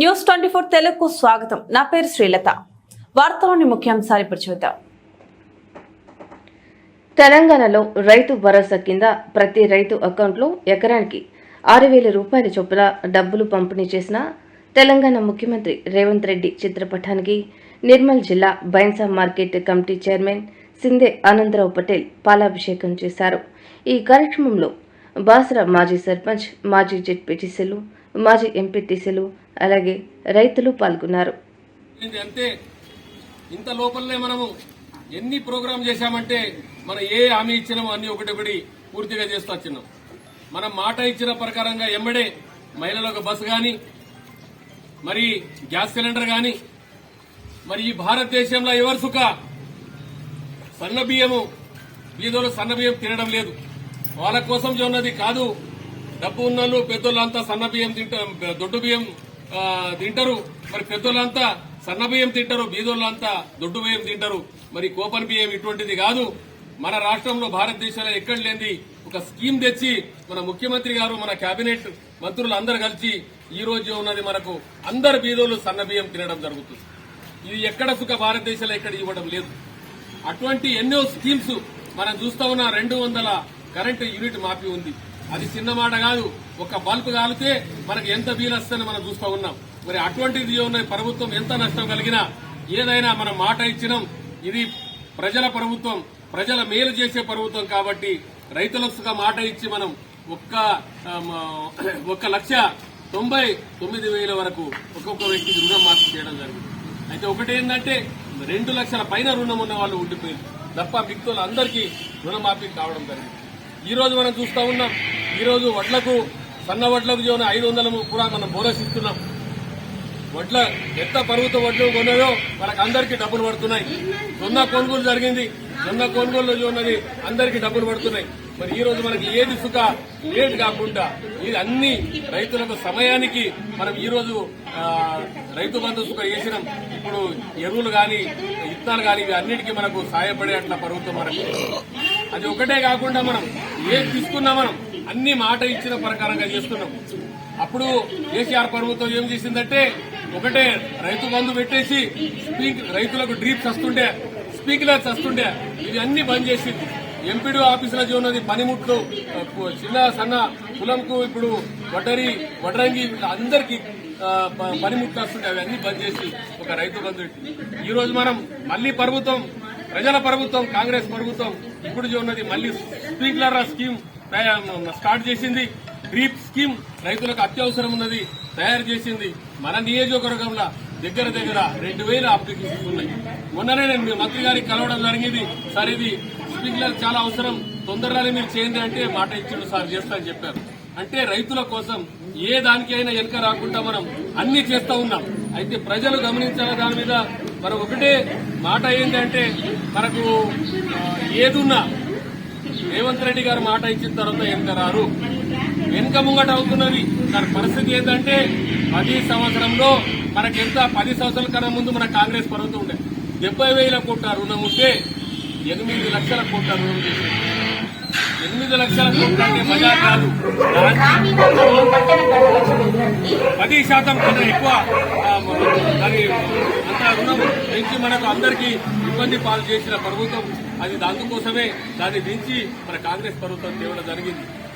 News 24 తెలుగుకు స్వాగతం. నా పేరు శ్రీలత. వార్తలోని ముఖ్యాంశాలు ఇప్పుడు చూద్దాం. తెలంగాణలో రైతు భరోసా కింద ప్రతి రైతు అకౌంట్లో ఎకరానికి 6,000 రూపాయల చొప్పున డబ్బులు పంపిణీ చేసిన తెలంగాణ ముఖ్యమంత్రి రేవంత్ రెడ్డి చిత్రపటానికి నిర్మల్ జిల్లా Bhainsa market committee chairman Shinde Anandrao Patel పాలాభిషేకం చేశారు. ఈ కార్యక్రమంలో బాసర మాజీ సర్పంచ్, మాజీ జెడ్పీటీసీలు, మాజీ ఎంపీటీసీలు, అలాగే రైతులు పాల్గొన్నారు. అంతే ఇంత లోపలనే మనము ఎన్ని ప్రోగ్రాం చేశామంటే మనం ఏ హామీ ఇచ్చినామో అన్ని ఒకటి పూర్తిగా చేస్తూ వచ్చినాం. మనం మాట ఇచ్చిన ప్రకారంగా ఎమ్మడే మహిళలకు బస్సు గాని, మరి గ్యాస్ సిలిండర్ గాని, మరి ఈ భారతదేశంలో ఎవరు సుఖ సన్న బియ్యము బీదోళ్ళు సన్న బియ్యం తినడం లేదు. వాళ్ళ కోసం ఉన్నది కాదు. డబ్బు ఉన్నోళ్ళు పెద్దోళ్ళంతా సన్న బియ్యం తింటారు, దొడ్డు బియ్యం తింటారు. మరి పెద్దోళ్ళంతా సన్న బియ్యం తింటారు, బీదోళ్ళంతా దొడ్డు బియ్యం తింటారు. మరి కోపన్ బియ్యం ఇటువంటిది కాదు. మన రాష్ట్రంలో భారతదేశంలో ఎక్కడ లేని ఒక స్కీమ్ తెచ్చి మన ముఖ్యమంత్రి గారు, మన కేబినెట్ మంత్రులు అందరు కలిసి ఈ రోజు ఉన్నది మనకు అందరు బీదోళ్ళు సన్న బియ్యం తినడం జరుగుతుంది. ఇది ఎక్కడ సుఖ భారతదేశంలో ఎక్కడ ఇవ్వడం లేదు. అటువంటి ఎన్నో స్కీమ్స్ మనం చూస్తా ఉన్న 200 కరెంటు యూనిట్ మాఫీ ఉంది. అది చిన్న మాట కాదు. ఒక బల్బ్ కాలితే మనకు ఎంత బిల్ వస్తుందని మనం చూస్తా ఉన్నాం. మరి అటువంటిది ఉన్న ప్రభుత్వం ఎంత నష్టం కలిగినా ఏదైనా మనం మాట ఇచ్చినాం. ఇది ప్రజల ప్రభుత్వం, ప్రజల మేలు చేసే ప్రభుత్వం కాబట్టి రైతులకు మాట ఇచ్చి మనం 1,99,000 వరకు ఒక్కొక్క వ్యక్తికి రుణం మాఫీ చేయడం జరిగింది. అయితే ఒకటేంటంటే 2 లక్షల పైన రుణం ఉన్న వాళ్ళు ఉండిపోయింది తప్ప మిగతా అందరికీ రుణమాఫీ కావడం జరిగింది. ఈ రోజు మనం చూస్తా ఉన్నాం. ఈ రోజు వడ్లకు, సన్న వడ్లకు 500 కూడా మనం బోనస్ ఇస్తున్నాం. వడ్ల ఎంత ప్రభుత్వ వడ్లు కొన్నదో మనకు అందరికీ డబ్బులు పడుతున్నాయి. జొన్న కొనుగోలు జరిగింది, జొన్న కొనుగోలు ఉన్నది అందరికీ డబ్బులు పడుతున్నాయి. మరి ఈ రోజు మనకి ఏది సుఖ లేట్ కాకుండా ఇది అన్ని రైతులకు సమయానికి మనం ఈ రోజు రైతు బంధు సుఖ చేసినాం. ఇప్పుడు ఎరువులు గాని, విత్తనాలు గాని ఇవి అన్నిటికీ మనకు సాయపడే అట్లా ప్రభుత్వం మనకు. అది ఒకటే కాకుండా మనం ఏది తీసుకున్నా మనం అన్ని మాట ఇచ్చిన ప్రకారంగా చేస్తున్నాం. అప్పుడు కేసీఆర్ ప్రభుత్వం ఏం చేసిందంటే ఒకటే రైతు బంధు పెట్టేసి రైతులకు డ్రీప్స్ వస్తుండే, స్ప్రింక్లర్స్ వస్తుండే, ఇవి అన్ని బంద్ చేసింది. ఎంపీడీ ఆఫీసులో ఉన్నది పనిముట్లు, చిన్న సన్న కులంకు ఇప్పుడు వడ్రంగి అందరికీ పనిముట్లు వస్తుండే, అవి అన్ని బంద్ చేసి ఒక రైతు బంధు. ఈ రోజు మనం మళ్లీ ప్రభుత్వం, ప్రజల ప్రభుత్వం, కాంగ్రెస్ ప్రభుత్వం ఇప్పుడు ఉన్నది మళ్లీ స్ప్రింక్లర్ స్కీమ్ స్టార్ట్ చేసింది. డ్రీప్ స్కీమ్ రైతులకు అత్యవసరం ఉన్నది తయారు చేసింది. మన నియోజకవర్గంలో దగ్గర 2,000 అప్లికేషన్స్ ఉన్నాయి. మొన్ననే నేను మంత్రి గారికి కలవడం జరిగింది. సార్ ఇది స్ప్రింక్లర్ చాలా అవసరం, తొందరగానే మీరు చేయండి అంటే మాట ఇచ్చిండు, సార్ చేస్తా అని చెప్పారు. అంటే రైతుల కోసం ఏ దానికైనా వెనక రాకుండా మనం అన్ని చేస్తా ఉన్నాం. అయితే ప్రజలు గమనించాలి దాని మీద. మనం ఒకటే మాట ఏంటంటే మనకు ఏదున్నా రేవంత్ రెడ్డి గారు మాట ఇచ్చిన తర్వాత వెనక రారు, వెనుక ముంగట అవుతున్నది. దాని పరిస్థితి ఏంటంటే 10 సంవత్సరంలో మనకెంత 10 సంవత్సరాల కన్నా ముందు మన కాంగ్రెస్ ప్రభుత్వం ఉండే 70,000 కోట్ల రుణం ఉంటే 8 లక్షల కోట్ల రుణం చేసింది. 8 లక్షల కోట్ల అంటే మజా కాదు. 10% కన్నా ఎక్కువ అది అంత రుణం పెంచి మనకు అందరికీ ఇబ్బంది పాలు చేసిన ప్రభుత్వం అది. అందుకోసమే దాన్ని దించి మన కాంగ్రెస్ ప్రభుత్వం తేవడం జరిగింది.